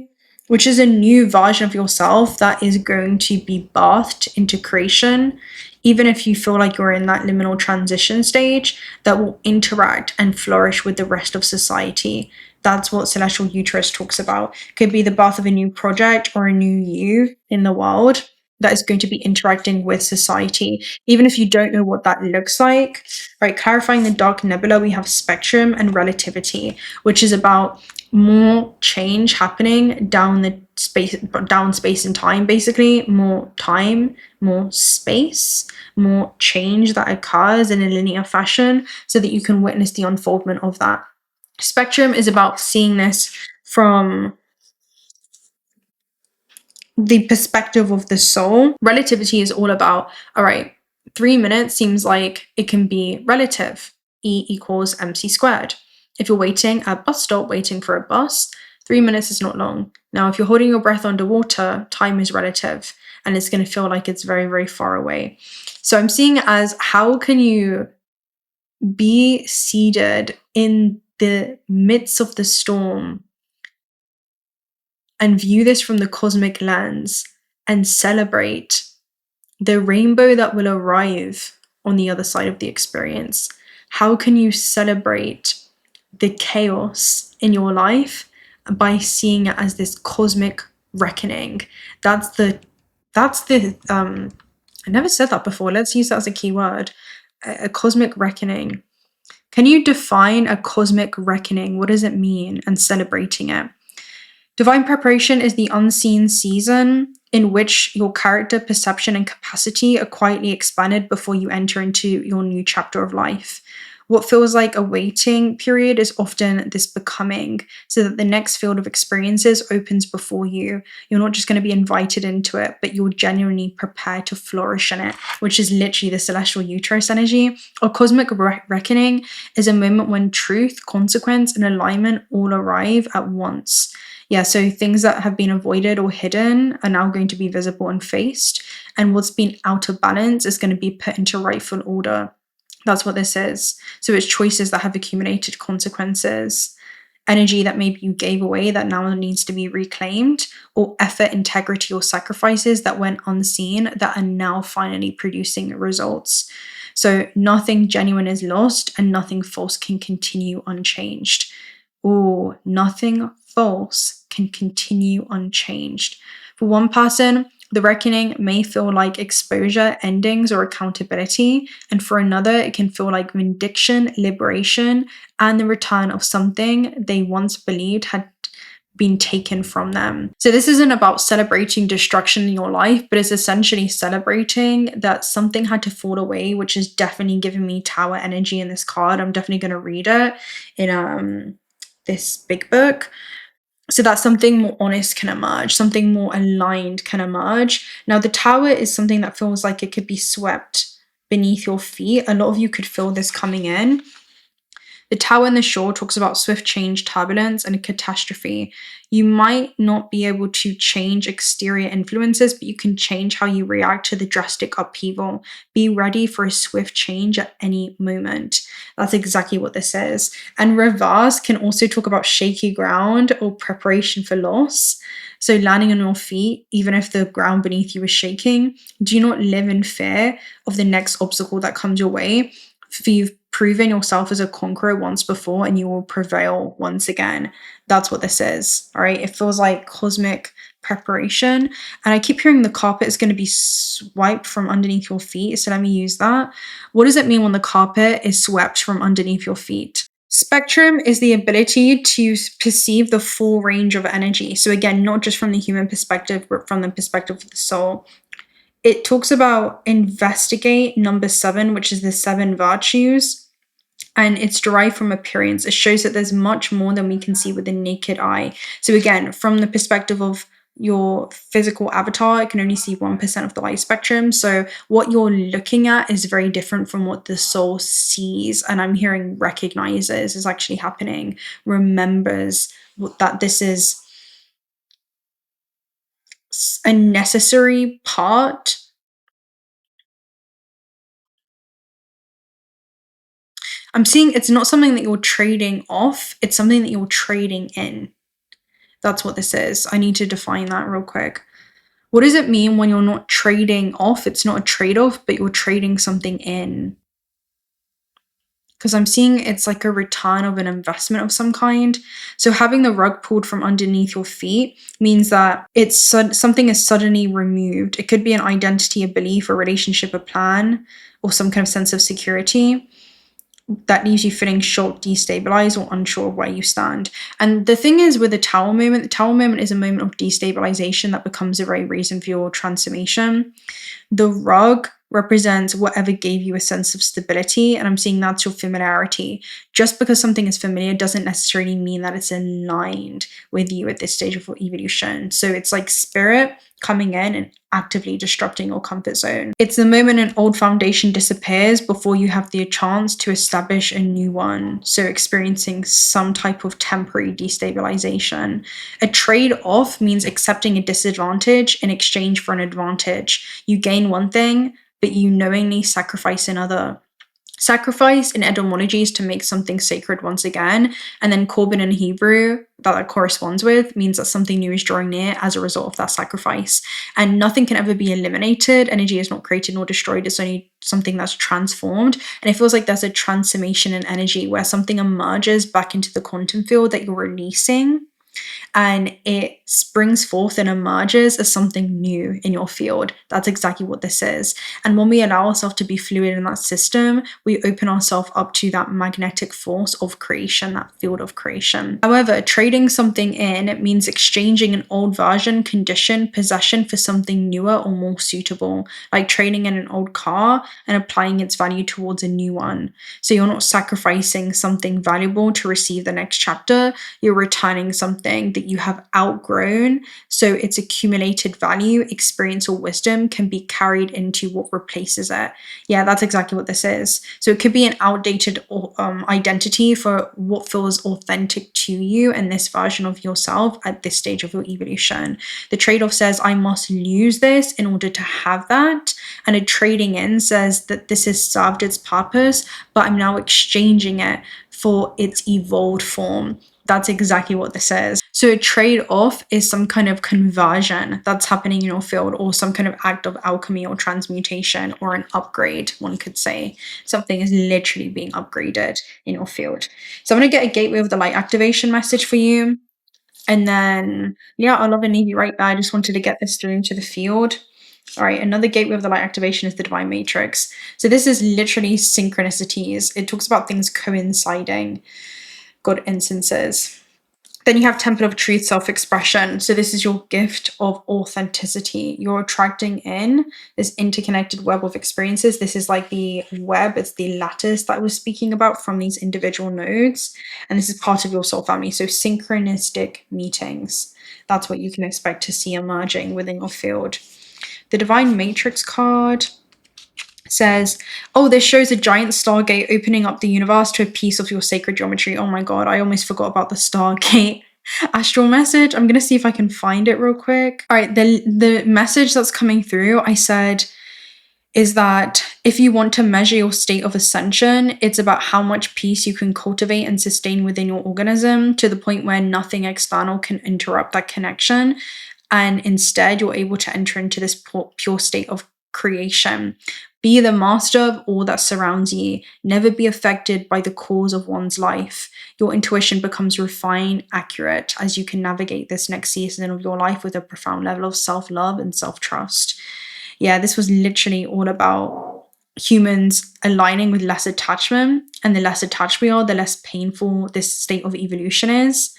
Which is a new version of yourself that is going to be birthed into creation, even if you feel like you're in that liminal transition stage, that will interact and flourish with the rest of society. That's what celestial uterus talks about. Could be the birth of a new project or a new you in the world that is going to be interacting with society, even if you don't know what that looks like. Right, clarifying the dark nebula, we have spectrum and relativity, which is about more change happening down space and time, basically. More time, more space, more change that occurs in a linear fashion so that you can witness the unfoldment of that. Spectrum is about seeing this from the perspective of the soul. Relativity is all about, all right, 3 minutes seems like it can be relative. E equals mc squared. If you're waiting at a bus stop, waiting for a bus, 3 minutes is not long. Now, if you're holding your breath underwater, time is relative and it's going to feel like it's very, very far away. So I'm seeing it as, how can you be seated in the midst of the storm and view this from the cosmic lens and celebrate the rainbow that will arrive on the other side of the experience? How can you celebrate the chaos in your life by seeing it as this cosmic reckoning? I never said that before. Let's use that as a keyword. A cosmic reckoning. Can you define a cosmic reckoning? What does it mean? And celebrating it. Divine preparation is the unseen season in which your character, perception, and capacity are quietly expanded before you enter into your new chapter of life. What feels like a waiting period is often this becoming, so that the next field of experiences opens before you. You're not just going to be invited into it, but you're genuinely prepared to flourish in it, which is literally the celestial uterus energy. A cosmic reckoning is a moment when truth, consequence, and alignment all arrive at once. Yeah, so things that have been avoided or hidden are now going to be visible and faced, and what's been out of balance is going to be put into rightful order. That's what this is. So it's choices that have accumulated consequences, energy that maybe you gave away that now needs to be reclaimed, or effort, integrity, or sacrifices that went unseen that are now finally producing results. So nothing genuine is lost and nothing false can continue unchanged. Oh, nothing false can continue unchanged. For one person, the reckoning may feel like exposure, endings, or accountability, and for another, it can feel like vindication, liberation, and the return of something they once believed had been taken from them. So this isn't about celebrating destruction in your life, but it's essentially celebrating that something had to fall away, which is definitely giving me Tower energy in this card. I'm definitely going to read it in this big book. So that something more honest can emerge, something more aligned can emerge. Now, the Tower is something that feels like it could be swept beneath your feet. A lot of you could feel this coming in. The Tower and the Shore talks about swift change, turbulence, and a catastrophe. You might not be able to change exterior influences, but you can change how you react to the drastic upheaval. Be ready for a swift change at any moment. That's exactly what this is. And reverse can also talk about shaky ground or preparation for loss. So landing on your feet, even if the ground beneath you is shaking. Do not live in fear of the next obstacle that comes your way. For you've proven yourself as a conqueror once before and you will prevail once again. That's what this is, all right? It feels like cosmic preparation. And I keep hearing the carpet is going to be swiped from underneath your feet. So let me use that. What does it mean when the carpet is swept from underneath your feet? Spectrum is the ability to perceive the full range of energy. So again, not just from the human perspective, but from the perspective of the soul. It talks about investigate number 7, which is the 7 virtues, and it's derived from appearance. It shows that there's much more than we can see with the naked eye. So again, from the perspective of your physical avatar, it can only see 1% of the light spectrum. So what you're looking at is very different from what the soul sees. And I'm hearing recognizes is actually happening, remembers that this is a necessary part. I'm seeing it's not something that you're trading off, it's something that you're trading in. That's what this is. I need to define that real quick. What does it mean when you're not trading off? It's not a trade-off, but you're trading something in. Because I'm seeing it's like a return of an investment of some kind. So having the rug pulled from underneath your feet means that it's something is suddenly removed. It could be an identity, a belief, a relationship, a plan, or some kind of sense of security that leaves you feeling shocked, destabilized, or unsure of where you stand. And the thing is with the Tower moment is a moment of destabilization that becomes a very reason for your transformation. The rug represents whatever gave you a sense of stability, and I'm seeing that's your familiarity. just because something is familiar doesn't necessarily mean that it's aligned with you at this stage of your evolution. So it's like spirit coming in and actively disrupting your comfort zone. It's the moment an old foundation disappears before you have the chance to establish a new one. So experiencing some type of temporary destabilization. A trade-off means accepting a disadvantage in exchange for an advantage. You gain one thing, but you knowingly sacrifice another. Sacrifice in etymology is to make something sacred once again, and then korban in Hebrew that corresponds with means that something new is drawing near as a result of that sacrifice. And nothing can ever be eliminated. Energy is not created nor destroyed. It's only something that's transformed. And it feels like there's a transformation in energy where something emerges back into the quantum field that you're releasing, and it springs forth and emerges as something new in your field. That's exactly what this is. And when we allow ourselves to be fluid in that system, we open ourselves up to that magnetic force of creation, that field of creation. However, trading something in, it means exchanging an old version, condition, possession for something newer or more suitable, like trading in an old car and applying its value towards a new one. So you're not sacrificing something valuable to receive the next chapter, you're returning something that you have outgrown, so its accumulated value, experience, or wisdom can be carried into what replaces it. Yeah, that's exactly what this is. So it could be an outdated identity for what feels authentic to you and this version of yourself at this stage of your evolution. The trade-off says, I must lose this in order to have that. And a trading in says that this has served its purpose, but I'm now exchanging it for its evolved form. That's exactly what this is. So a trade-off is some kind of conversion that's happening in your field, or some kind of act of alchemy or transmutation, or an upgrade, one could say. Something is literally being upgraded in your field. So I'm going to get a gateway of the light activation message for you. And then, yeah, I'll love and leave you right there. I just wanted to get this through into the field. All right, another gateway of the light activation is the divine matrix. So this is literally synchronicities. It talks about things coinciding, God instances. Then you have Temple of Truth, self-expression. So this is your gift of authenticity. You're attracting in this interconnected web of experiences. This is like the web, it's the lattice that I was speaking about from these individual nodes. And this is part of your soul family. So synchronistic meetings. That's what you can expect to see emerging within your field. The divine matrix card says, oh, this shows a giant stargate opening up the universe to a piece of your sacred geometry. Oh my god, I almost forgot about the Stargate astral message. I'm gonna see if I can find it real quick. All right, the message that's coming through, I said, is that if you want to measure your state of ascension, it's about how much peace you can cultivate and sustain within your organism to the point where nothing external can interrupt that connection. And instead, you're able to enter into this pure state of creation. Be the master of all that surrounds you. Never be affected by the cause of one's life. Your intuition becomes refined, accurate, as you can navigate this next season of your life with a profound level of self-love and self-trust. Yeah, this was literally all about humans aligning with less attachment. And the less attached we are, the less painful this state of evolution is.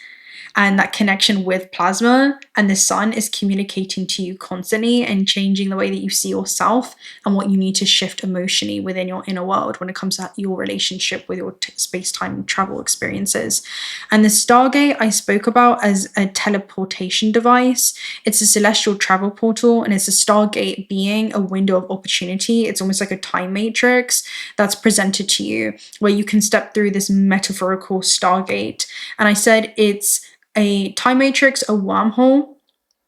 And that connection with plasma and the sun is communicating to you constantly and changing the way that you see yourself and what you need to shift emotionally within your inner world when it comes to your relationship with your space-time travel experiences. And the Stargate I spoke about as a teleportation device. It's a celestial travel portal, and it's a Stargate being a window of opportunity. It's almost like a time matrix that's presented to you where you can step through this metaphorical Stargate. And I said it's a time matrix, a wormhole,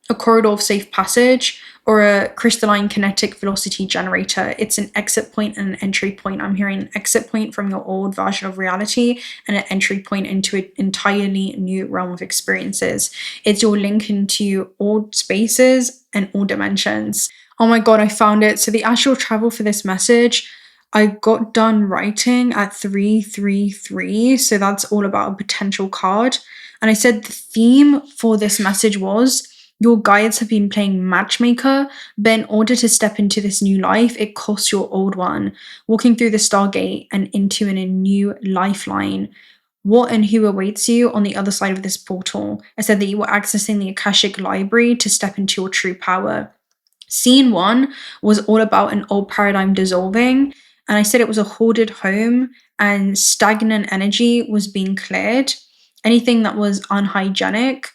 a corridor of safe passage, or a crystalline kinetic velocity generator. It's an exit point and an entry point. I'm hearing an exit point from your old version of reality and an entry point into an entirely new realm of experiences. It's your link into all spaces and all dimensions. Oh my god, I found it. So the astral travel for this message, I got done writing at 333, so that's all about a potential card. And I said the theme for this message was, your guides have been playing matchmaker, but in order to step into this new life, it costs your old one. Walking through the Stargate and into a new lifeline. What and who awaits you on the other side of this portal? I said that you were accessing the Akashic Library to step into your true power. Scene 1 was all about an old paradigm dissolving And I said it was a hoarded home and stagnant energy was being cleared. Anything that was unhygienic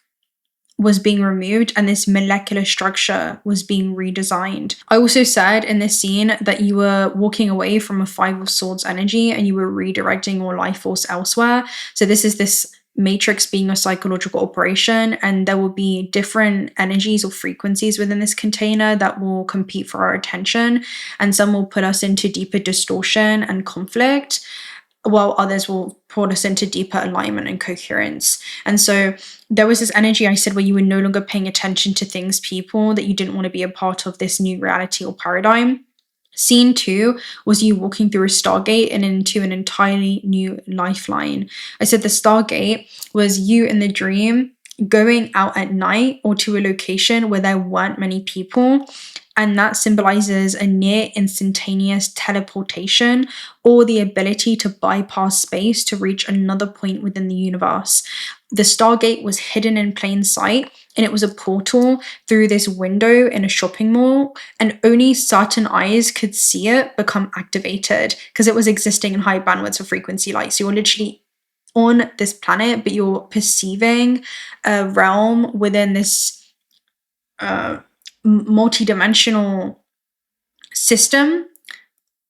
was being removed and this molecular structure was being redesigned. I also said in this scene that you were walking away from a Five of Swords energy and you were redirecting your life force elsewhere. So this matrix being a psychological operation, and there will be different energies or frequencies within this container that will compete for our attention, and some will put us into deeper distortion and conflict, while others will put us into deeper alignment and coherence. And so there was this energy I said where you were no longer paying attention to things, people, that you didn't want to be a part of this new reality or paradigm. Scene 2 was you walking through a Stargate and into an entirely new lifeline. I said the Stargate was you in the dream going out at night or to a location where there weren't many people. And that symbolizes a near instantaneous teleportation or the ability to bypass space to reach another point within the universe. The Stargate was hidden in plain sight, and it was a portal through this window in a shopping mall, and only certain eyes could see it become activated because it was existing in high bandwidths of frequency light. So you're literally on this planet, but you're perceiving a realm within this multi-dimensional system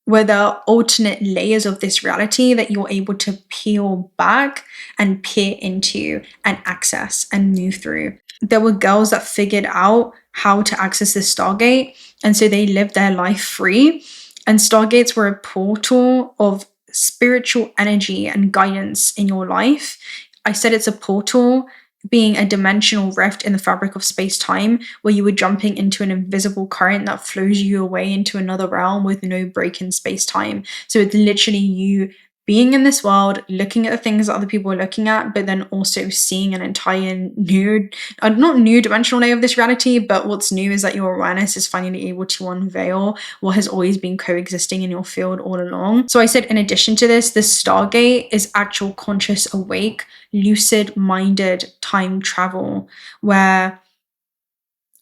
where there are alternate layers of this reality that you're able to peel back and peer into and access and move through. There were girls that figured out how to access the Stargate, and so they lived their life free. And Stargates were a portal of spiritual energy and guidance in your life. I said it's a portal, being a dimensional rift in the fabric of space-time where you were jumping into an invisible current that flows you away into another realm with no break in space-time. So it's literally you being in this world, looking at the things that other people are looking at, but then also seeing an entire new, not new dimensional layer of this reality, but what's new is that your awareness is finally able to unveil what has always been coexisting in your field all along. So I said, in addition to this, the Stargate is actual conscious, awake, lucid-minded time travel, where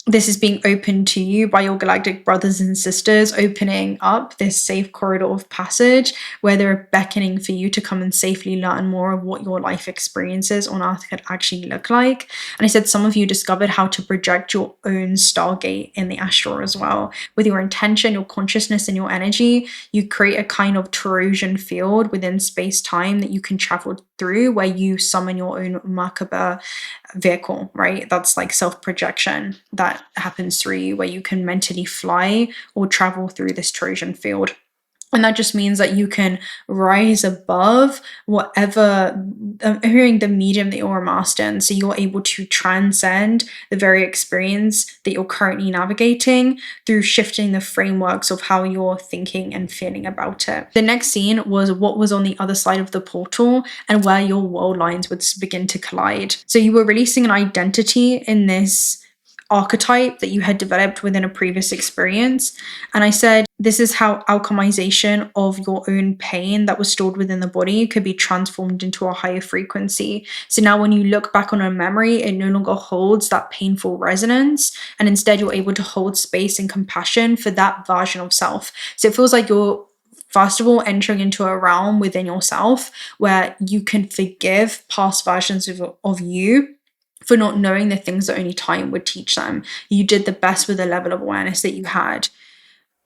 this is being opened to you by your galactic brothers and sisters, opening up this safe corridor of passage where they're beckoning for you to come and safely learn more of what your life experiences on Earth could actually look like. And I said some of you discovered how to project your own Stargate in the astral as well. With your intention, your consciousness, and your energy, you create a kind of Torojan field within space-time that you can travel through, where you summon your own Merkaba vehicle, right? That's like self-projection that happens through you, where you can mentally fly or travel through this Trojan field. And that just means that you can rise above whatever, hearing the medium that you're a master in. So you're able to transcend the very experience that you're currently navigating through shifting the frameworks of how you're thinking and feeling about it. The next scene was what was on the other side of the portal and where your world lines would begin to collide. So you were releasing an identity in this archetype that you had developed within a previous experience. And I said, this is how alchemization of your own pain that was stored within the body could be transformed into a higher frequency. So now when you look back on a memory, it no longer holds that painful resonance, and instead you're able to hold space and compassion for that version of self. So it feels like you're, first of all, entering into a realm within yourself where you can forgive past versions of you for not knowing the things that only time would teach them. You did the best with the level of awareness that you had.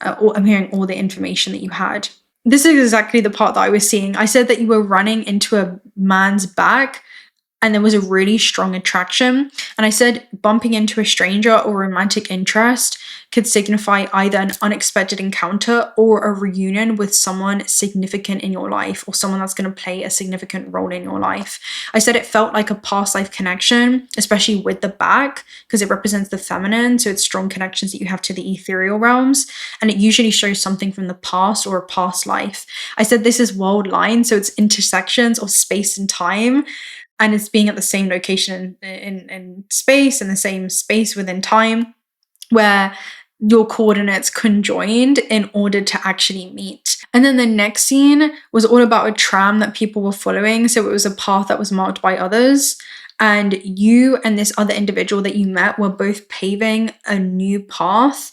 I'm hearing all the information that you had. This is exactly the part that I was seeing. I said that you were running into a man's back and there was a really strong attraction. And I said bumping into a stranger or romantic interest could signify either an unexpected encounter or a reunion with someone significant in your life, or someone that's going to play a significant role in your life. I said it felt like a past life connection, especially with the back, because it represents the feminine. So it's strong connections that you have to the ethereal realms. And it usually shows something from the past or a past life. I said this is world line, so it's intersections of space and time. And it's being at the same location in space, and the same space within time, where your coordinates conjoined in order to actually meet. And then the next scene was all about a tram that people were following. So it was a path that was marked by others. And you and this other individual that you met were both paving a new path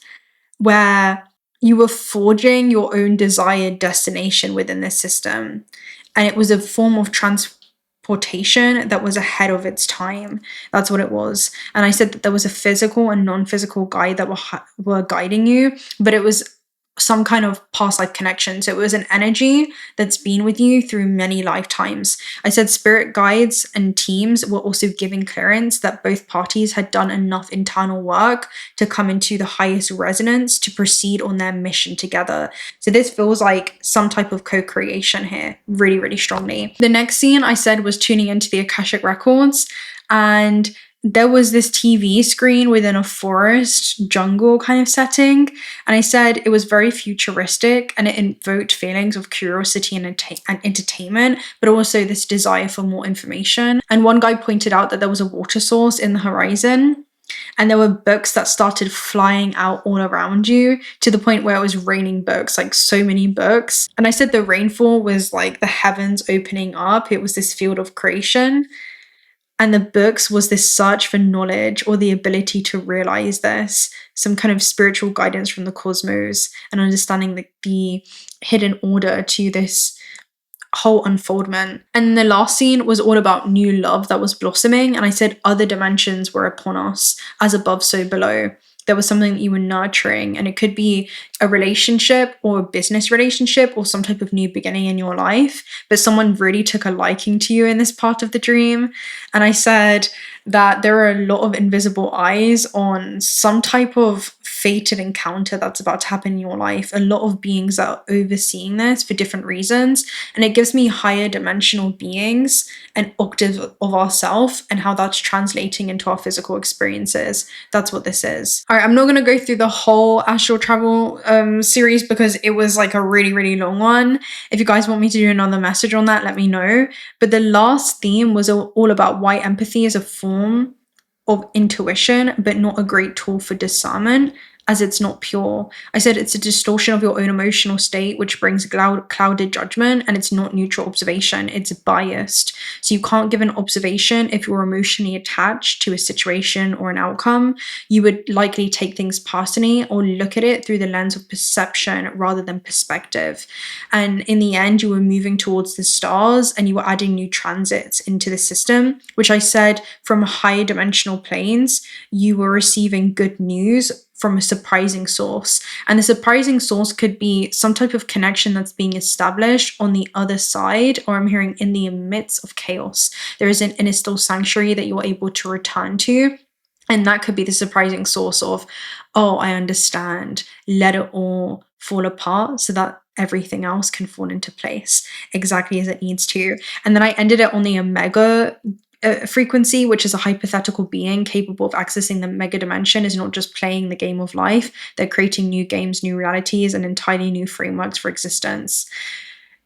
where you were forging your own desired destination within this system. And it was a form of transportation that was ahead of its time. That's what it was. And I said that there was a physical and non-physical guide that were guiding you, but it was some kind of past life connection. So it was an energy that's been with you through many lifetimes. I said spirit guides and teams were also giving clearance that both parties had done enough internal work to come into the highest resonance to proceed on their mission together. So this feels like some type of co-creation here, really, really strongly. The next scene I said was tuning into the Akashic records, and there was this TV screen within a forest jungle kind of setting. And I said it was very futuristic and it invoked feelings of curiosity and entertainment, but also this desire for more information. And one guy pointed out that there was a water source in the horizon, and there were books that started flying out all around you to the point where it was raining books, like so many books. And I said the rainfall was like the heavens opening up. It was this field of creation. And the books was this search for knowledge or the ability to realize this, some kind of spiritual guidance from the cosmos and understanding the hidden order to this whole unfoldment. And the last scene was all about new love that was blossoming. And I said other dimensions were upon us, as above, so below. There was something that you were nurturing, and it could be a relationship or a business relationship or some type of new beginning in your life, but someone really took a liking to you in this part of the dream. And I said that there are a lot of invisible eyes on some type of fated encounter that's about to happen in your life. A lot of beings are overseeing this for different reasons, and it gives me higher dimensional beings and octaves of ourself and how that's translating into our physical experiences. That's what this is. All right, I'm not going to go through the whole astral travel series because it was like a really, really long one. If you guys want me to do another message on that, let me know. But the last theme was all about why empathy is a form of intuition, but not a great tool for discernment, as it's not pure. I said it's a distortion of your own emotional state, which brings clouded judgment, and it's not neutral observation, it's biased. So you can't give an observation if you're emotionally attached to a situation or an outcome. You would likely take things personally or look at it through the lens of perception rather than perspective. And in the end, you were moving towards the stars and you were adding new transits into the system, which I said from higher dimensional planes, you were receiving good news from a surprising source. And the surprising source could be some type of connection that's being established on the other side, or I'm hearing in the midst of chaos. There is an inner still sanctuary that you're able to return to. And that could be the surprising source of, oh, I understand. Let it all fall apart so that everything else can fall into place exactly as it needs to. And then I ended it on the omega frequency, which is a hypothetical being capable of accessing the mega dimension, is not just playing the game of life. They're creating new games, new realities, and entirely new frameworks for existence.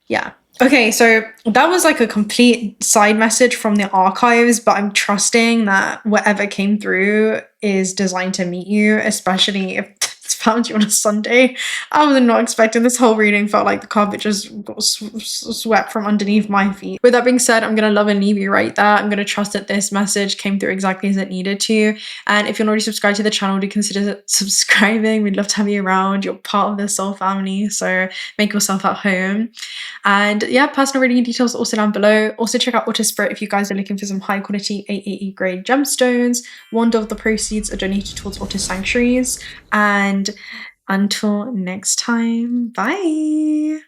Yeah. Okay, so that was like a complete side message from the archives, but I'm trusting that whatever came through is designed to meet you, especially if it's found you on a Sunday. I was not expecting this. Whole reading felt like the carpet just got swept from underneath my feet. With that being said, I'm going to love and leave you right there. I'm going to trust that this message came through exactly as it needed to. And if you're not already subscribed to the channel, do consider subscribing. We'd love to have you around. You're part of the soul family, so make yourself at home. And yeah, personal reading details also down below. Also check out OTTER if you guys are looking for some high quality AAE grade gemstones. 1/4 of the proceeds are donated towards OTTER sanctuaries. And until next time, bye.